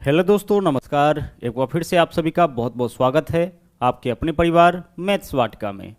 Hello दोस्तों, नमस्कार। एक बार फिर से आप सभी का बहुत बहुत स्वागत है आपके अपने परिवार मैथ्स वाटिका में।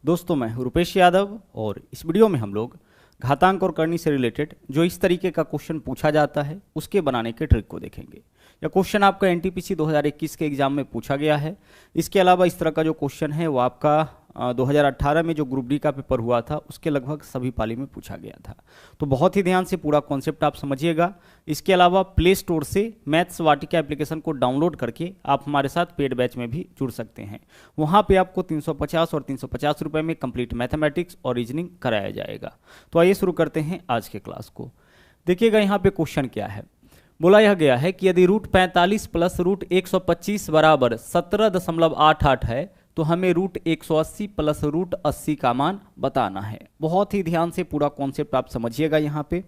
दोस्तों, मैं हूं रुपेश यादव और इस वीडियो में हम लोग घातांक और करनी से रिलेटेड जो इस तरीके का क्वेश्चन पूछा जाता है उसके बनाने के ट्रिक को देखेंगे। यह क्वेश्चन आपका एनटीपीसी 2021 के एग्जाम में पूछा गया है। इसके अलावा इस तरह का जो क्वेश्चन है वो आपका 2018 में जो ग्रुप डी का पेपर हुआ था उसके लगभग सभी पाली में पूछा गया था। तो बहुत ही ध्यान से पूरा कॉन्सेप्ट आप समझिएगा। इसके अलावा प्ले स्टोर से मैथ्स वाटिका एप्लीकेशन को डाउनलोड करके आप हमारे साथ पेड बैच में भी जुड़ सकते हैं। वहाँ पे आपको 350 और 350 रुपये में कंप्लीट मैथमेटिक्स और रीजनिंग कराया जाएगा। तो आइए शुरू करते हैं आज के क्लास को। देखिएगा यहाँ पे क्वेश्चन क्या है। बोला यह गया है कि यदि रूट 45 प्लस रूट 125 बराबर 17.88 है तो हमें रूट 180 प्लस रूट 80 का मान बताना है। बहुत ही ध्यान से पूरा कॉन्सेप्ट आप समझिएगा। यहाँ पे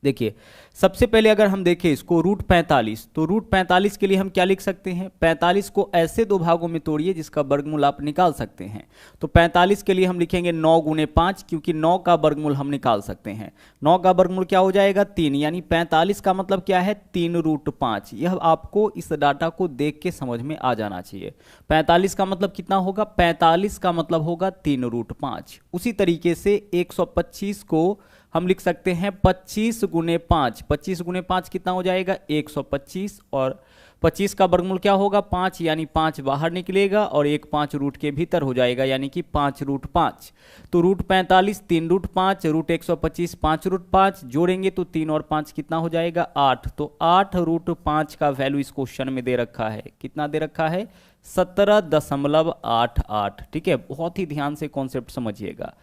देखिए, सबसे पहले अगर हम देखें इसको रूट 45, तो रूट 45 के लिए हम क्या लिख सकते हैं, 45 को ऐसे दो भागों में तोड़िए जिसका वर्गमूल आप निकाल सकते हैं। तो 45 के लिए हम लिखेंगे 9 गुने 5, क्योंकि 9 का वर्गमूल हम निकाल सकते हैं। 9 का वर्गमूल क्या हो जाएगा, 3, यानी 45 का मतलब क्या है, 3 रूट 5। यह आपको इस डाटा को देख के समझ में आ जाना चाहिए। 45 का मतलब कितना होगा, 45 का मतलब होगा 3 रूट 5। उसी तरीके से 125 को हम लिख सकते हैं 25 गुने 5। 25 गुने 5 कितना हो जाएगा, 125, और 25 का वर्गमूल क्या होगा, 5, यानी 5 बाहर निकलेगा और 1 5 रूट के भीतर हो जाएगा, यानी कि 5 रूट 5। तो रूट 45 3 रूट 5, रूट 125 5 रूट 5, जोड़ेंगे तो 3 और 5 कितना हो जाएगा, 8। तो 8 रूट 5 का वैल्यू इस क्वेश्चन में दे रखा है। कितना दे रखा है, 17.88। ठीक है, बहुत ही ध्यान से कॉन्सेप्ट समझिएगा।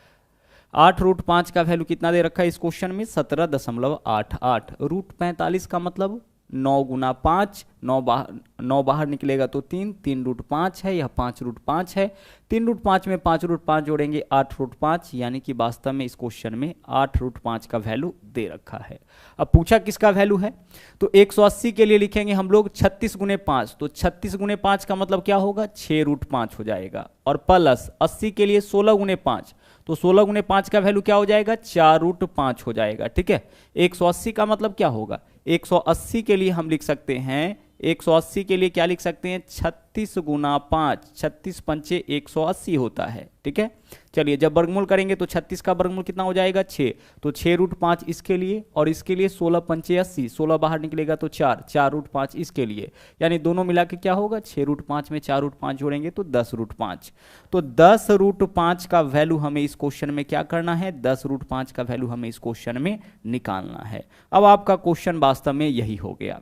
8 रूट 5 का वैल्यू कितना दे रखा है इस क्वेश्चन में, 17.88। रूट 45 का मतलब 9 गुना 5, 9 बाहर निकलेगा तो 3, 3 रूट 5 है, यह 5 रूट 5 है। 3 रूट 5 में 5 रूट 5 जोड़ेंगे 8 रूट 5, यानी कि वास्तव में इस क्वेश्चन में 8 रूट 5 का वैल्यू दे रखा है। अब पूछा किसका वैल्यू है, तो 180 के लिए लिखेंगे हम लोग 36 गुने 5। तो 36 गुने 5 का मतलब क्या होगा, 6 रूट 5 हो जाएगा। और प्लस 80 के लिए 16 गुने 5, तो 16 गुने 5 का वैल्यू क्या हो जाएगा, 4 रूट 5 हो जाएगा। ठीक है, 180 का मतलब क्या होगा, 180 के लिए हम लिख सकते हैं, 180 के लिए क्या लिख सकते हैं, 36 गुना 5, 36 पंचे 180 होता है। ठीक है, चलिए जब वर्गमूल करेंगे तो 36 का वर्गमूल कितना हो जाएगा, 6। तो 6 रूट 5 इसके लिए, और इसके लिए 16 पंचे 80, 16 बाहर निकलेगा तो 4, 4 रूट 5 इसके लिए, यानी दोनों मिला के क्या होगा, 6 रूट 5 में 4 रूट 5 जोड़ेंगे तो 10 रूट 5। तो 10 रूट 5 का वैल्यू हमें इस क्वेश्चन में क्या करना है, 10 रूट 5 का वैल्यू हमें इस क्वेश्चन में निकालना है। अब आपका क्वेश्चन वास्तव में यही हो गया।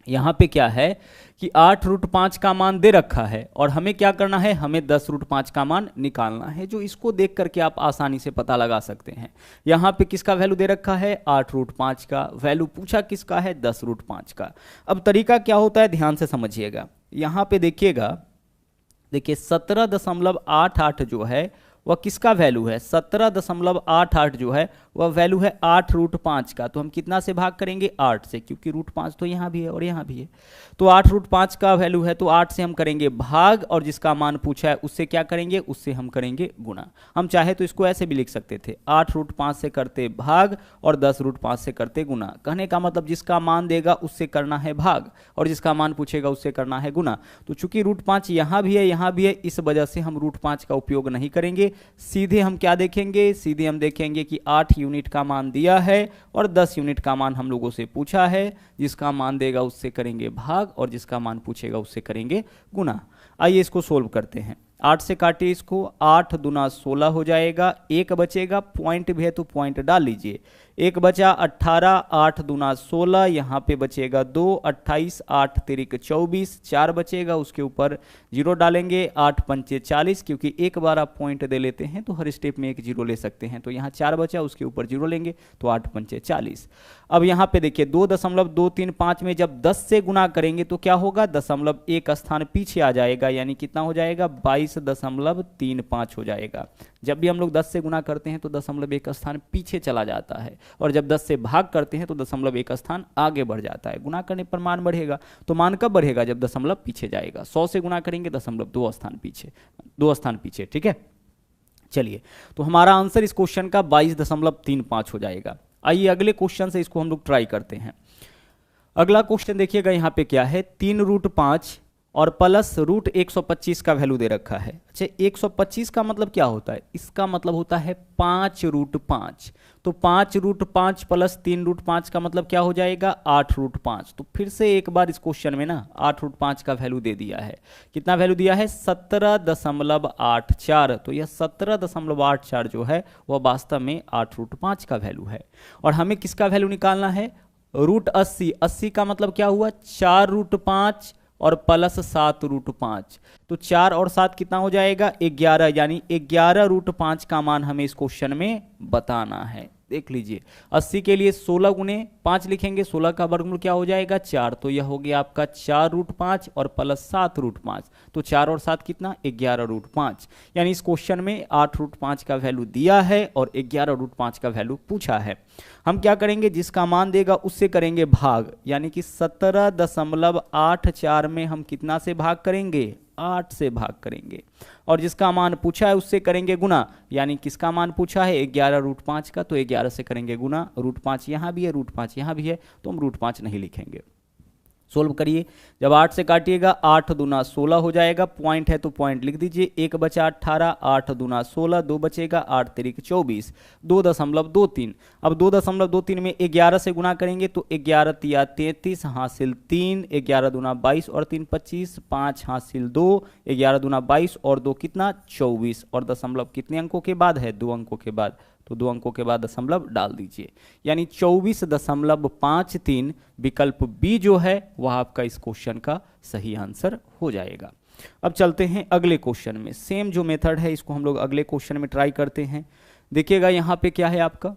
यहाँ पे क्या है कि 8 रूट 5 का मान दे रखा है और हमें क्या करना है, हमें 10 रूट 5 का मान निकालना है, जो इसको देख करके आप आसानी से पता लगा सकते हैं। यहाँ पे किसका वैल्यू दे रखा है, 8 रूट 5 का। वैल्यू पूछा किसका है, 10 रूट 5 का। अब तरीका क्या होता है, ध्यान से समझिएगा। यहाँ पे देखिएगा, देखिए 17.88 जो है वह किसका वैल्यू है, 17.88 जो है वह वैल्यू है 8 रूट 5 का। तो हम कितना से भाग करेंगे, 8 से, क्योंकि रूट 5 तो यहाँ भी है और यहाँ भी है। तो 8 रूट 5 का वैल्यू है, तो 8 से हम करेंगे भाग, और जिसका मान पूछा है उससे क्या करेंगे, उससे हम करेंगे गुना। हम चाहे तो इसको ऐसे भी लिख सकते थे, 8 रूट 5 से करते भाग और 10 रूट 5 से करते गुना। कहने का मतलब जिसका मान देगा उससे करना है भाग, और जिसका मान पूछेगा उससे करना है गुना। तो चूंकि रूट 5 यहाँ भी है यहाँ भी है, इस वजह से हम रूट 5 का उपयोग नहीं करेंगे। सीधे हम क्या देखेंगे, सीधे हम देखेंगे कि 8 यूनिट का मान दिया है और 10 यूनिट का मान हम लोगों से पूछा है। जिसका मान देगा उससे करेंगे भाग और जिसका मान पूछेगा उससे करेंगे गुना। आइए इसको सोल्व करते हैं। 8 से काटिए इसको, 8 दूना 16 हो जाएगा, 1 बचेगा, पॉइंट भी है तो पॉइंट डाल लीजिए। 1 बचा 18, 8 दूना 16, यहाँ पे बचेगा 2, 28, 8 तिरिक 24, 4 बचेगा, उसके ऊपर 0 डालेंगे, 8 पंचे 40, क्योंकि एक बार आप पॉइंट दे लेते हैं तो हर स्टेप में एक 0 ले सकते हैं। तो यहाँ 4 बचा, उसके ऊपर 0 लेंगे तो 8 पंचे 40। अब यहाँ पे देखिए 2.235 में जब 10 से गुना करेंगे तो क्या होगा, दशमलव एक स्थान पीछे आ जाएगा, यानी कितना हो जाएगा, 22.35 हो जाएगा। जब भी हम लोग 10 से गुना करते हैं तो दशमलव एक स्थान पीछे चला जाता है, और जब 10 से भाग करते हैं तो दशमलव एक स्थान आगे बढ़ जाता है। गुना करने पर मान बढ़ेगा, तो मान कब बढ़ेगा, जब दशमलव पीछे जाएगा। 100 से गुना करेंगे, दशमलव 2 स्थान पीछे। ठीक है, चलिए तो हमारा आंसर इस क्वेश्चन का 22.35 हो जाएगा। आइए अगले क्वेश्चन से इसको हम लोग ट्राई करते हैं। अगला क्वेश्चन देखिएगा यहाँ पे क्या है, 3√5 और प्लस √125 का वैल्यू दे रखा है। अच्छा 125 का मतलब क्या होता है, इसका मतलब होता है 5√5। तो 5√5 प्लस 3√5 का मतलब क्या हो जाएगा 8√5। तो फिर से एक बार इस क्वेश्चन में ना 8√5 का वैल्यू दे दिया है। कितना वैल्यू दिया है 17.84। तो यह 17.84 जो है वह वास्तव में 8√5 का वैल्यू है। और हमें किसका वैल्यू निकालना है, √80। 80 का मतलब क्या हुआ 4√5 और प्लस 7√5। तो 4 और 7 कितना हो जाएगा 11, यानी 11√5 का मान हमें इस क्वेश्चन में बताना है। देख लीजिए 80 के लिए 16 गुने 5 लिखेंगे, 16 का वर्गमूल क्या हो जाएगा 4। तो यह हो गया आपका 4√5 और प्लस 7√5। तो 4 और 7 कितना 11√5। यानी इस क्वेश्चन में 8√5 का वैल्यू दिया है और 11√5 का वैल्यू पूछा है। हम क्या करेंगे, जिसका मान देगा उससे करेंगे भाग, यानी कि 17.84 में हम कितना से भाग करेंगे 8 से भाग करेंगे। और जिसका मान पूछा है उससे करेंगे गुना, यानी किसका मान पूछा है 11√5 का, तो 11 से करेंगे गुना। √5 यहाँ भी है, √5 यहाँ भी है, तो हम √5 नहीं लिखेंगे। सोल्व करिए, जब 8 से काटिएगा 8 दूना 16 हो जाएगा, पॉइंट है तो पॉइंट लिख दीजिए। 1 बचा 18, 8 दूना 16, 2 बचेगा, 8 तिरिक 24, 2.23। अब 2.23 में 11 से गुना करेंगे तो 11 तिया 33 हासिल 3, 11 दूना 22 और 3 25, 5 हासिल 2, 11 दूना 22 और 2 कितना 24। और दशमलव कितने अंकों के बाद है 2 अंकों के बाद, तो 2 अंकों के बाद दशमलव डाल दीजिए, यानी 24.53 विकल्प बी जो है वह आपका इस क्वेश्चन का सही आंसर हो जाएगा। अब चलते हैं अगले क्वेश्चन में। सेम जो मेथड है इसको हम लोग अगले क्वेश्चन में ट्राई करते हैं। देखिएगा यहाँ पे क्या है आपका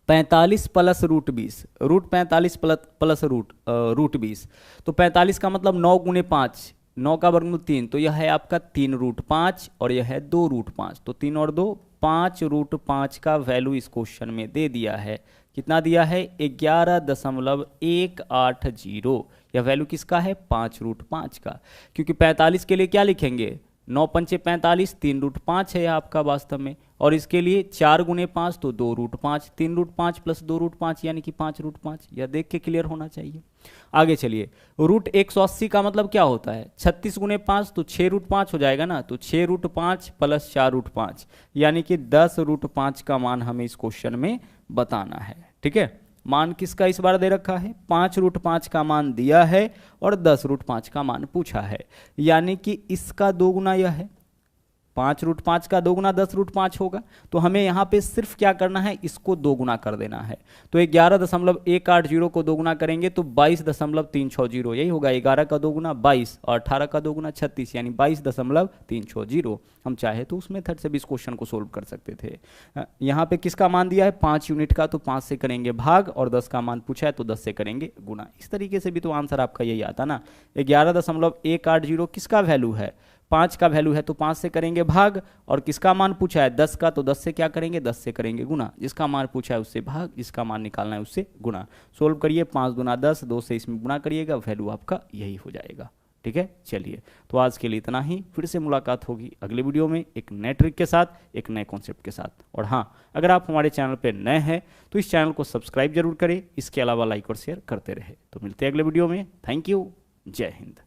45 प्लस √20, √45 प्लस √20। तो 45 का मतलब 9 गुने 5, 9 का वर्गमूल 3, तो यह है आपका 3√5 और यह है 2√5। तो 3 और 2 5√5 का वैल्यू इस क्वेश्चन में दे दिया है। कितना दिया है 11.180। यह वैल्यू किसका है 5√5 का, क्योंकि 45 के लिए क्या लिखेंगे 9 पंचे 45, 3√5 है आपका वास्तव में। और इसके लिए 4 गुने 5 तो 2√5, 3√5 प्लस 2√5 यानी कि 5√5। यह देख के क्लियर होना चाहिए। आगे चलिए, √180 का मतलब क्या होता है 36 गुने 5 तो 6√5 हो जाएगा ना, तो 6√5 प्लस 4√5 यानी कि 10√5 का मान हमें इस क्वेश्चन में बताना है। ठीक है, मान किसका इस बार दे रखा है 5√5 का मान दिया है और 10√5 का मान पूछा है, यानी कि इसका 2 गुना यह है, 5√5 का 2 गुना 10√5 होगा। तो हमें यहाँ पे सिर्फ क्या करना है इसको 2 गुना कर देना है। तो 11.180 को 2 गुना करेंगे तो 22.360, यही होगा 11 का 2 गुना 22 और 18 का 2 गुना 36, यानी 22.360। हम चाहे तो उस मेथड से भी इस क्वेश्चन को सोल्व कर सकते थे। यहाँ पे किसका मान दिया है 5 यूनिट का, तो 5 से करेंगे भाग और 10 का मान पूछा है तो 10 से करेंगे गुना। इस तरीके से भी तो आंसर आपका यही आता ना। 11.180 किसका वैल्यू है 5 का वैल्यू है, तो 5 से करेंगे भाग। और किसका मान पूछा है 10 का, तो 10 से क्या करेंगे 10 से करेंगे गुना। जिसका मान पूछा है उससे भाग, जिसका मान निकालना है उससे गुना। सोल्व करिए, 5 दूना 10, 2 से इसमें गुना करिएगा, वैल्यू आपका यही हो जाएगा। ठीक है, चलिए तो आज के लिए इतना ही। फिर से मुलाकात होगी अगले वीडियो में एक नए ट्रिक के साथ, एक नए कॉन्सेप्ट के साथ। और हाँ, अगर आप हमारे चैनल पर नए हैं तो इस चैनल को सब्सक्राइब जरूर करें, इसके अलावा लाइक और शेयर करते रहे। तो मिलते हैं अगले वीडियो में। थैंक यू, जय हिंद।